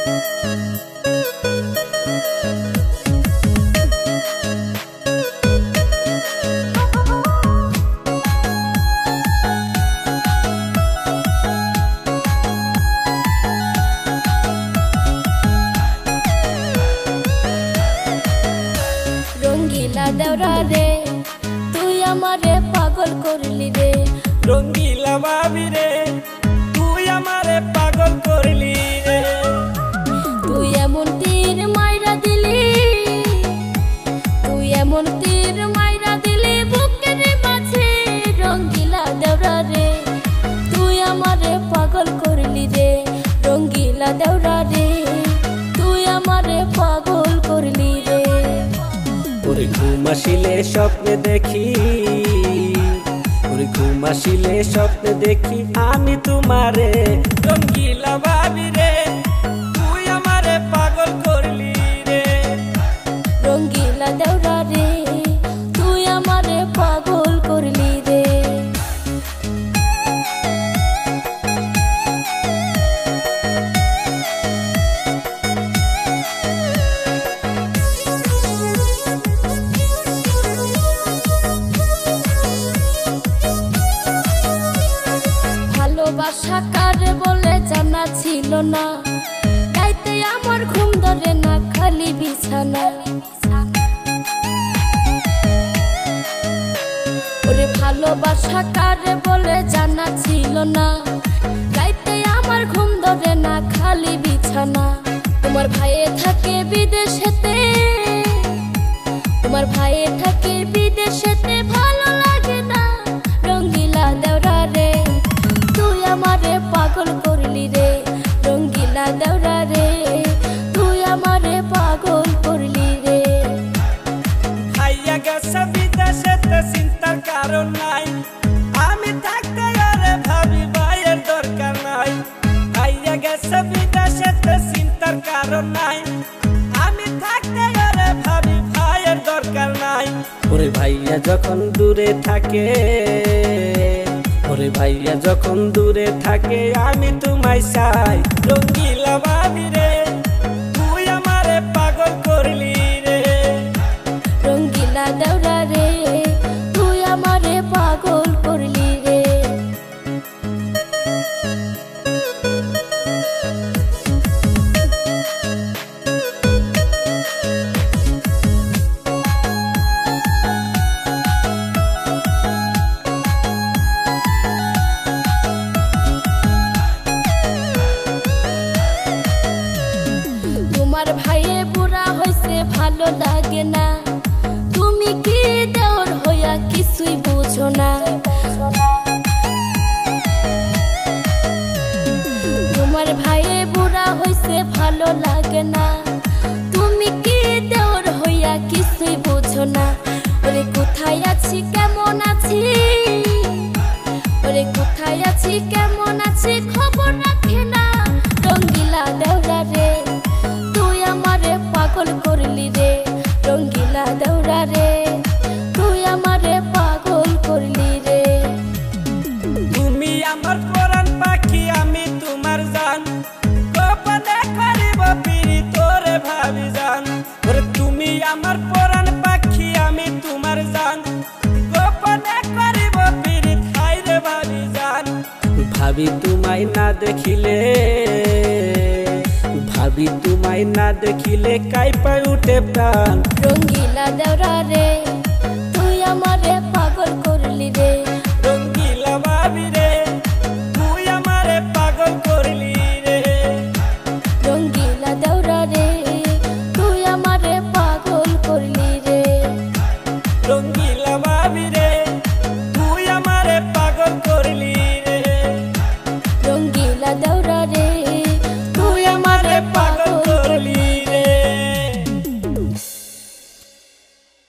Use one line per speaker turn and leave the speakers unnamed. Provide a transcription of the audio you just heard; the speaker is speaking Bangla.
রঙ্গিলা দেওরা রে তুই আমারে পাগল করলি রে।
রঙ্গিলা ভাবি রে তুই আমারে পাগল করলি রে।
তুই এমন তীর মাইরা দিলি, তুই এমন তীর মাইরা দিলি বুকের মাঝে। রঙ্গিলা দেওরা রে তুই আমারে পাগল করলি রে। রঙ্গিলা দেওরা রে তুই আমারে পাগল করলি রে।
ওরে ঘুম আসিলে স্বপ্নে দেখি, ওরে ঘুম আসিলে স্বপ্নে দেখি আমি তোমারে। রঙ্গিলা ভাবি রে তুই আমারে পাগল করলি রে।
রঙ্গিলা দেওরা রে তুই আমারে পাগল করলি রে। ভালোবাসা কারে বলে জানা ছিল না, গাইতে আমার ঘুম ধরে না খালি বিছানা। ওরে ভালোবাসা কারে বলে জানা ছিল না, গাইতে আমার ঘুম ধরে না খালি বিছানা। তোমার ভাইয়ে থাকে বিদেশেতে, তোমার ভাইয়ে থাকে বিদেশেতে ভালো লাগে না। রঙ্গিলা দেওরা রে তুই আমারে পাগল করলি রে। রঙ্গিলা দেওরা রে তুই আমারে পাগল করলি রে।
আইয়া গেছে বিদেশেতে চিন্তার কারণ নাই, আমি থাকতে আরে ভাবি ভাইয়ের দরকার নাই। আইয়া গেছে বিদেশেতে চিন্তার কারণ নাই, আমি থাকতে আরে ভাবি ভাইয়ের দরকার নাই। ওরে ভাইয়া যখন দূরে থাকে, ওরে ভাইয়া যখন দূরে থাকে আমি তোমায় চাই। রঙ্গিলা ভাবি রে তুই আমারে পাগল করলি রে।
রঙ্গিলা দেওরা রে তুই আমারে পাগল করলি রে। তোমার ভাইয়ে বুড়া হইছে ভালো লাগে না, তুমি কি দেওর হইয়া কিছুই বুঝো না। তোমার ভাইয়ে বুড়া হইছে ভালো লাগে না, তুমি কি দেওর হইয়া কিছুই বুঝো না। ওরে কোথায় আছি কেমন আছি, ওরে কোথায় আছি কেমন আছি খবর রাখে না। রঙ্গিলা দেওরা রে তুই আমারে পাগল করলি রে। রঙ্গিলা দেওরা রে তুই আমারে পাগল করলি রে।
তুমি আমার পরাণ পাখি আমি তোমার জান, গোপনে করিব পিরি তোরে ভাবি জান। ওরে তুমি আমার পরাণ পাখি আমি তোমার জান, গোপনে করিব পিরি ঠাই রে ভাবি জান। ভাবি তোমায় না দেখিলে, ভাবি তোমায় না দেখিলে কাইপা উঠে প্রাণ।
রঙ্গিলা দেওরা রে তুই আমারে